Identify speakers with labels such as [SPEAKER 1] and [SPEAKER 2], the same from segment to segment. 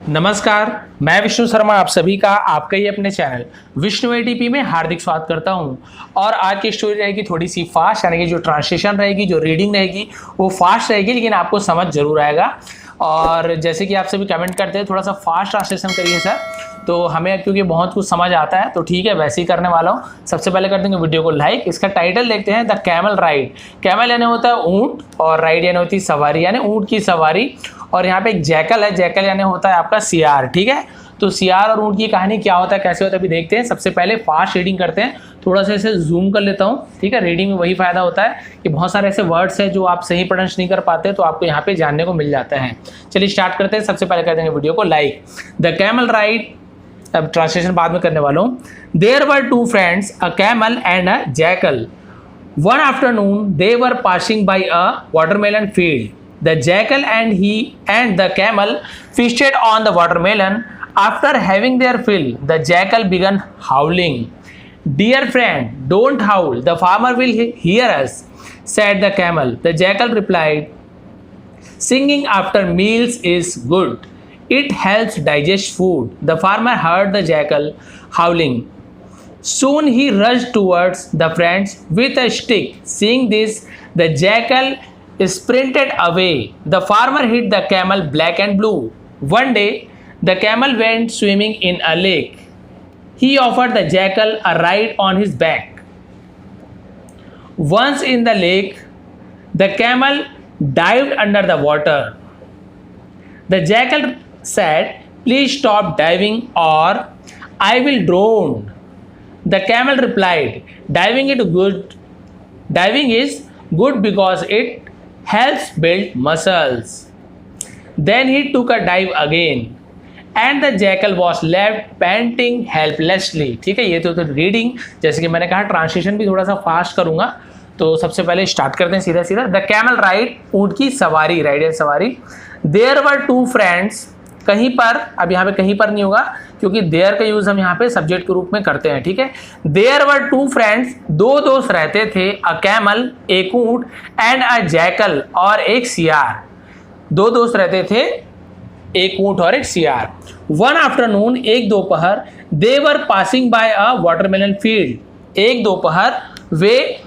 [SPEAKER 1] नमस्कार, मैं विष्णु शर्मा आप सभी का आपके ही अपने चैनल विष्णु एटीपी में हार्दिक स्वागत करता हूं। और आज की स्टोरी रहेगी थोड़ी सी फास्ट, यानी कि जो ट्रांसलेशन रहेगी, जो रीडिंग रहेगी वो फास्ट रहेगी, लेकिन आपको समझ जरूर आएगा। और जैसे कि आप सभी कमेंट करते हैं थोड़ा सा फास्ट ट्रांसलेशन करिए सर, तो हमें क्योंकि बहुत कुछ समझ आता है तो ठीक है वैसे ही करने वाला हूँ। सबसे पहले कर देंगे वीडियो को लाइक। इसका टाइटल देखते हैं, द कैमल राइड। कैमल यानी होता है ऊँट और राइड यानी होती है सवारी, यानी ऊँट की सवारी। और यहाँ पे एक जैकल है, जैकल यानी होता है आपका सियार। ठीक है, तो सियार और ऊँट की कहानी क्या होता है, कैसे होता है अभी देखते हैं। सबसे पहले फास्ट रीडिंग करते हैं, थोड़ा सा इसे जूम कर लेता हूँ। ठीक है, रीडिंग में वही फायदा होता है कि बहुत सारे ऐसे वर्ड्स हैं जो आप सही प्रोनाउंस नहीं कर पाते, तो आपको यहाँ पे जानने को मिल जाता है। चलिए स्टार्ट करते हैं। सबसे पहले कर देंगे वीडियो को लाइक। द कैमल राइड, अब ट्रांसलेशन बाद में करने वाला हूँ। There were two friends, a camel and a jackal. One afternoon they were passing by a watermelon field. The jackal and the camel feasted on the watermelon. After having their fill, the jackal began howling. Dear friend, don't howl. The farmer will hear us, said the camel. The jackal replied, singing after meals is good. It helps digest food. The farmer heard the jackal howling. Soon he rushed towards the friends with a stick. Seeing this, the jackal sprinted away. The farmer hit the camel black and blue. One day, the camel went swimming in a lake. He offered the jackal a ride on his back. Once in the lake, the camel dived under the water. The jackal said, "Please stop diving or I will drown." The camel replied, Diving is good because it helps build muscles." Then he took a dive again and the jackal was left panting helplessly. ठीक है, ये तो reading, जैसे कि मैंने कहा translation भी थोड़ा सा फास्ट करूंगा। तो सबसे पहले स्टार्ट करते हैं सीधा सीधा। द कैमल राइड, ऊँट की सवारी, राइड या सवारी। देयर वर टू फ्रेंड्स, कहीं पर, अब यहाँ पे कहीं पर नहीं होगा क्योंकि देयर का यूज हम यहाँ पे सब्जेक्ट के रूप में करते हैं। ठीक है, देयर वर टू फ्रेंड्स, दो दोस्त रहते थे। अ कैमल, एक ऊंट, एंड अ जैकल, और एक सियार। दो दोस्त रहते थे, एक ऊंट और एक सियार। वन आफ्टरनून, एक दोपहर। They were passing by a watermelon field, एक दोपहर वे,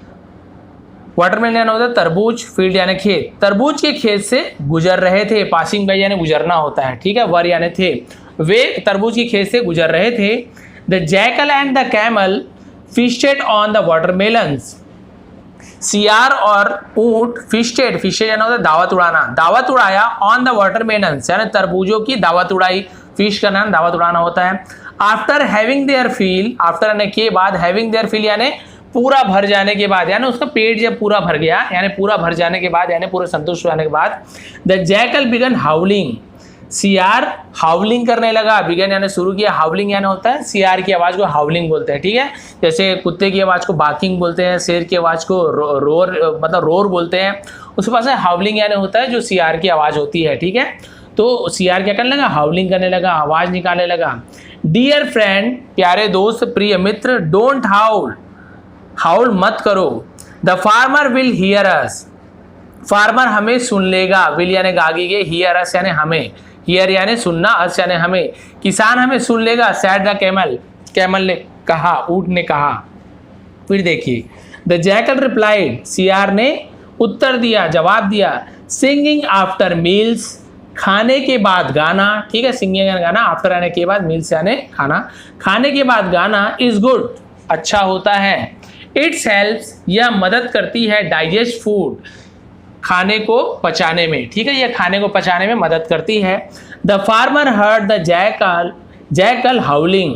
[SPEAKER 1] वाटरमेलन यानी होता है तरबूज, फील्ड यानी खेत, तरबूज के खेत से गुजर रहे थे। पासिंग बाय यानी गुजरना होता है। ठीक है, वर यानी थे, वे तरबूज के खेत से गुजर रहे थे। The jackal and the camel fisted on the watermelons. सियार और ऊंट फिस्टेड यानी होता है दावत उड़ाना, दावत उड़ाया। ऑन द वाटरमेलन्स यानी तरबूजों की दावत उड़ाई, फिश करना दावत उड़ाना होता है। After having their feel, after यानी के बाद, हैविंग देयर फील यानी पूरा भर जाने के बाद, यानी उसका पेट जब पूरा भर गया, यानी पूरा भर जाने के बाद, यानी पूरा संतुष्ट होने के बाद। द जैकल बिगन हाउलिंग, सियार हाउलिंग करने लगा। बिगन यानी शुरू किया, हाउलिंग यानी होता है सियार की आवाज को हाउलिंग बोलते हैं। ठीक है, जैसे कुत्ते की आवाज को बाकिंग बोलते हैं, शेर की आवाज को रोर मतलब रोर बोलते हैं। उसके पास हाउलिंग यानी होता है जो सियार की आवाज होती है। ठीक है, तो सियार क्या करने लगा, हाउलिंग करने लगा, आवाज निकालने लगा। डियर फ्रेंड, प्यारे दोस्त, प्रिय मित्र, डोंट हाउल, हाउल मत करो। The farmer will hear us, farmer हमें सुन लेगा। विल यानी गागी के, हियर अस यानी हमें, हियर यानी सुनना, अस यानी हमें, किसान हमें सुन लेगा। सैड द कैमल, कैमल ने कहा, ऊंट ने कहा। फिर देखिए, द जैकल रिप्लाइड, सियार ने उत्तर दिया, जवाब दिया। सिंगिंग आफ्टर मील्स, खाने के बाद गाना। ठीक है, सिंगिंग यानी गाना, आफ्टर यानी के बाद, मील्स यानी खाना, खाने के बाद गाना। इज गुड, अच्छा होता है। इट्स हेल्प्स, यह मदद करती है। डाइजेस्ट फूड, खाने को पचाने में। ठीक है, यह खाने को पचाने में मदद करती है। The farmer heard the jackal हाउलिंग,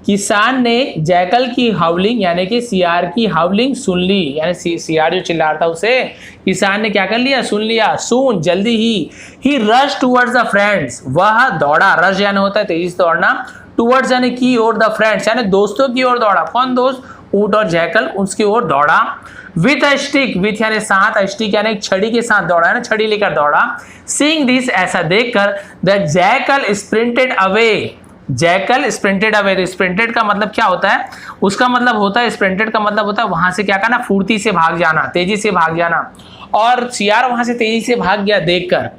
[SPEAKER 1] किसान ने जैकल की हाउलिंग यानी कि सियार की हाउलिंग सुन ली, यानी सियार जो चिल्ला रहा था उसे किसान ने क्या कर लिया, सुन लिया। सून, जल्दी ही रश टूवर्ड्स द फ्रेंड्स, वह दौड़ा। रश यानी होता है तेजी से दौड़ना, टूवर्ड्स यानी की ओर, द फ्रेंड्स यानी दोस्तों की ओर दौड़ा। कौन दोस्त, ऊंट और जैकल, उसकी ओर दौड़ा। विथ अ स्टिक, विथ यानी साथ, अ स्टिक यानी छड़ी के साथ दौड़ा है ना, छड़ी लेकर दौड़ा। सीइंग दिस, ऐसा देखकर, the jackal sprinted away, jackal sprinted away. तो स्प्रिंटेड का मतलब क्या होता है, उसका मतलब होता है, स्प्रिंटेड का मतलब होता है वहां से क्या करना, फुर्ती से भाग जाना, तेजी से भाग जाना। और सियार वहां से तेजी से भाग गया देखकर।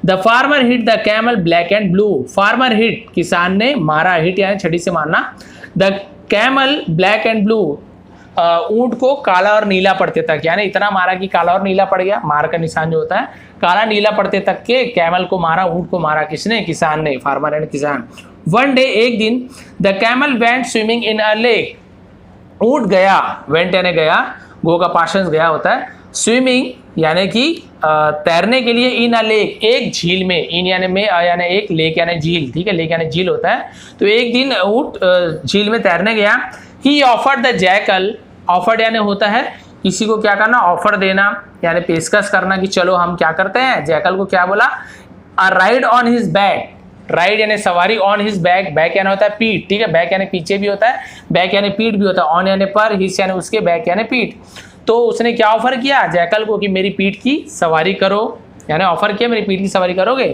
[SPEAKER 1] The farmer hit the camel black and blue. Farmer hit, किसान ने मारा, हिट यानी छड़ी से मारना, the camel black and blue, ऊंट को काला और नीला पड़ते तक, यानी इतना मारा कि काला और नीला पड़ गया। मार का निशान जो होता है काला नीला पड़ते तक के कैमल को मारा, ऊंट को मारा, किसने? किसान ने, फार्मर एंड किसान। वन डे, एक दिन, the camel went swimming in a lake, ऊंट गया, वेंट यानी गया, गो का पास्ट गया होता है, स्विमिंग यानी कि तैरने के लिए, इन अ लेक, एक झील में, इन यानी में, यानी एक, लेक यानी झील, ठीक है, लेक यानी झील होता है। तो एक दिन ऊंट झील में तैरने गया। ही ऑफर्ड द जैकल, ऑफर्ड यानी होता है किसी को क्या करना, ऑफर देना यानी पेशकश करना कि चलो हम क्या करते हैं। जैकल को क्या बोला? A ride on his back, ride यानी सवारी, ऑन हिज बैक, बैक यानी होता है पीठ, ठीक है, बैक यानी पीछे भी होता है, बैक यानी पीठ भी होता है, ऑन यानी पर, हिज यानी उसके, बैक यानी पीठ। तो उसने क्या ऑफर किया जैकल को कि मेरी पीठ की सवारी करो, यानी ऑफर किया मेरी पीठ की सवारी करोगे।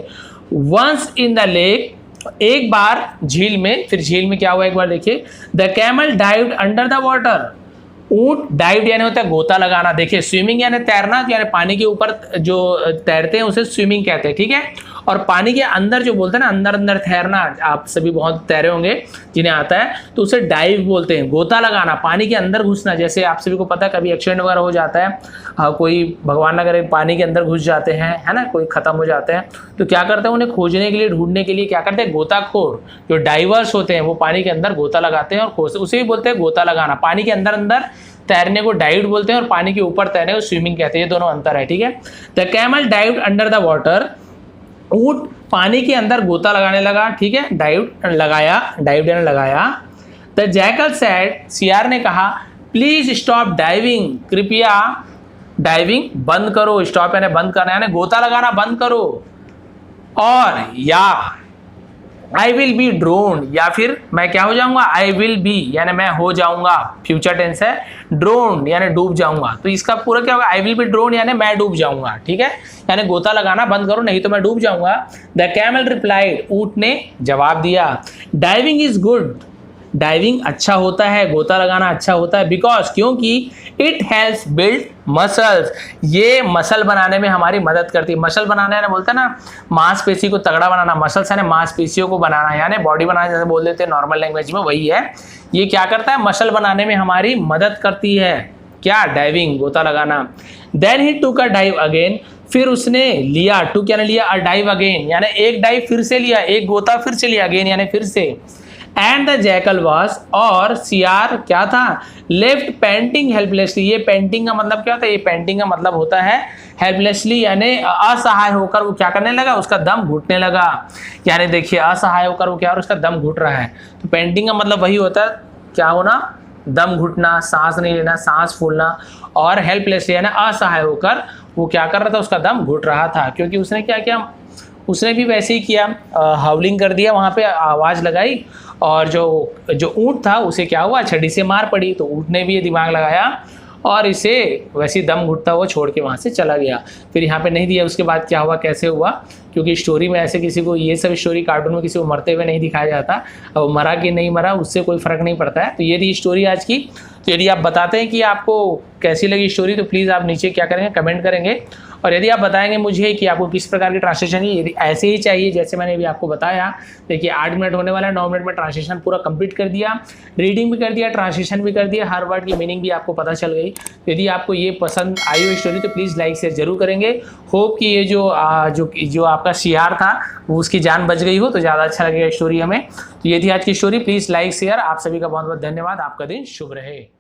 [SPEAKER 1] वंस इन द लेक, एक बार झील में, फिर झील में क्या हुआ एक बार देखिए, the camel dived under the water, ऊंट डाइव यानी होता है गोता लगाना। देखिए स्विमिंग यानी तैरना, यानी पानी के ऊपर जो तैरते हैं उसे स्विमिंग कहते हैं, ठीक है। और पानी के अंदर जो बोलते हैं ना, अंदर अंदर तैरना, आप सभी बहुत तैरे होंगे जिन्हें आता है, तो उसे डाइव बोलते हैं, गोता लगाना, पानी के अंदर घुसना। जैसे आप सभी को पता है कभी एक्सीडेंट वगैरह हो जाता है, कोई भगवान न करे पानी के अंदर घुस जाते हैं, है ना, कोई खत्म हो जाते हैं, तो क्या करते हैं उन्हें खोजने के लिए, ढूंढने के लिए क्या करते हैं, गोताखोर जो डाइवर्स होते हैं वो पानी के अंदर गोता लगाते हैं और खोजते, उसे भी बोलते हैं गोता लगाना। पानी के अंदर अंदर तैरने को डाइव बोलते हैं और पानी के ऊपर तैरने को स्विमिंग कहते हैं, ये दोनों अंतर है, ठीक है। The camel dived under the water, ऊंट पानी के अंदर गोता लगाने लगा, ठीक है, डाइव लगाया, डाइव यानी लगाया। द जैकल सेड, सियार ने कहा, प्लीज स्टॉप डाइविंग, कृपया डाइविंग बंद करो, स्टॉप यानी बंद करना, यानी गोता लगाना बंद करो। और या आई विल बी ड्रोन, या फिर मैं क्या हो जाऊंगा, आई विल बी यानी मैं हो जाऊंगा, फ्यूचर टेंस है, ड्रोन यानी डूब जाऊंगा, तो इसका पूरा क्या होगा, आई विल बी ड्रोन यानी मैं डूब जाऊंगा, ठीक है, यानी गोता लगाना बंद करो नहीं तो मैं डूब जाऊंगा। द कैमल रिप्लाइड, ऊंट ने जवाब दिया, डाइविंग इज गुड, डाइविंग अच्छा होता है, गोता लगाना अच्छा होता है, बिकॉज क्योंकि इट हेल्प्स बिल्ड मसल्स, ये मसल बनाने में हमारी मदद करती है। मसल बनाना है ना, बोलते हैं ना मांसपेशी को तगड़ा बनाना, मसल्स यानी मांसपेशियों को बनाना, यानी बॉडी बनाना जैसे बोल देते हैं नॉर्मल लैंग्वेज में, वही है। ये क्या करता है, मसल बनाने में हमारी मदद करती है, क्या, डाइविंग, गोता लगाना। देन ही टूक अ डाइव अगेन, फिर उसने लिया, टूक यानी लिया, अ डाइव अगेन यानी एक डाइव फिर से लिया, एक गोता फिर से लिया, अगेन यानी फिर से। एंड द जैकल वॉज, और सियार क्या था, लेफ्ट पेंटिंग हेल्पलेसली, ये पेंटिंग का मतलब क्या होता है, ये पेंटिंग का मतलब होता है हेल्पलेसली यानी असहाय होकर वो क्या करने लगा, उसका दम घुटने लगा, यानी देखिए असहाय होकर वो क्या, और उसका दम घुट रहा है। तो पेंटिंग का मतलब वही होता है, क्या होना, दम घुटना, सांस नहीं लेना, सांस फूलना, और हेल्पलेसली यानी असहाय होकर वो क्या कर रहा था, उसका दम घुट रहा था, क्योंकि उसने क्या किया, उसने भी वैसे ही किया, हाउलिंग कर दिया, वहाँ पे आवाज़ लगाई, और जो ऊँट था उसे क्या हुआ, छड़ी से मार पड़ी, तो ऊँट ने भी ये दिमाग लगाया और इसे वैसे ही दम घुटता हुआ छोड़ के वहाँ से चला गया। फिर यहाँ पे नहीं दिया उसके बाद क्या हुआ, कैसे हुआ, क्योंकि स्टोरी में ऐसे किसी को, ये सब स्टोरी कार्टून में किसी को मरते हुए नहीं दिखाया जाता, अब मरा कि नहीं मरा उससे कोई फ़र्क नहीं पड़ता है। तो ये थी स्टोरी आज की। तो यदि आप बताते हैं कि आपको कैसी लगी स्टोरी, तो प्लीज़ आप नीचे क्या करेंगे, कमेंट करेंगे, और यदि आप बताएंगे मुझे कि आपको किस प्रकार की ट्रांसलेशन है, यदि ऐसे ही चाहिए जैसे मैंने अभी आपको बताया, देखिए 8 मिनट होने वाला है, 9 मिनट में ट्रांसलेशन पूरा कंप्लीट कर दिया, रीडिंग भी कर दिया, ट्रांसलेशन भी कर दिया, हर वर्ड की मीनिंग भी आपको पता चल गई। तो यदि आपको ये पसंद आई हो स्टोरी तो प्लीज़ लाइक शेयर जरूर करेंगे। होप कि ये जो आपका सियार था वो उसकी जान बच गई हो तो ज़्यादा अच्छा लगेगा स्टोरी हमें। तो ये थी आज की स्टोरी, प्लीज़ लाइक शेयर। आप सभी का बहुत बहुत धन्यवाद, आपका दिन शुभ रहे।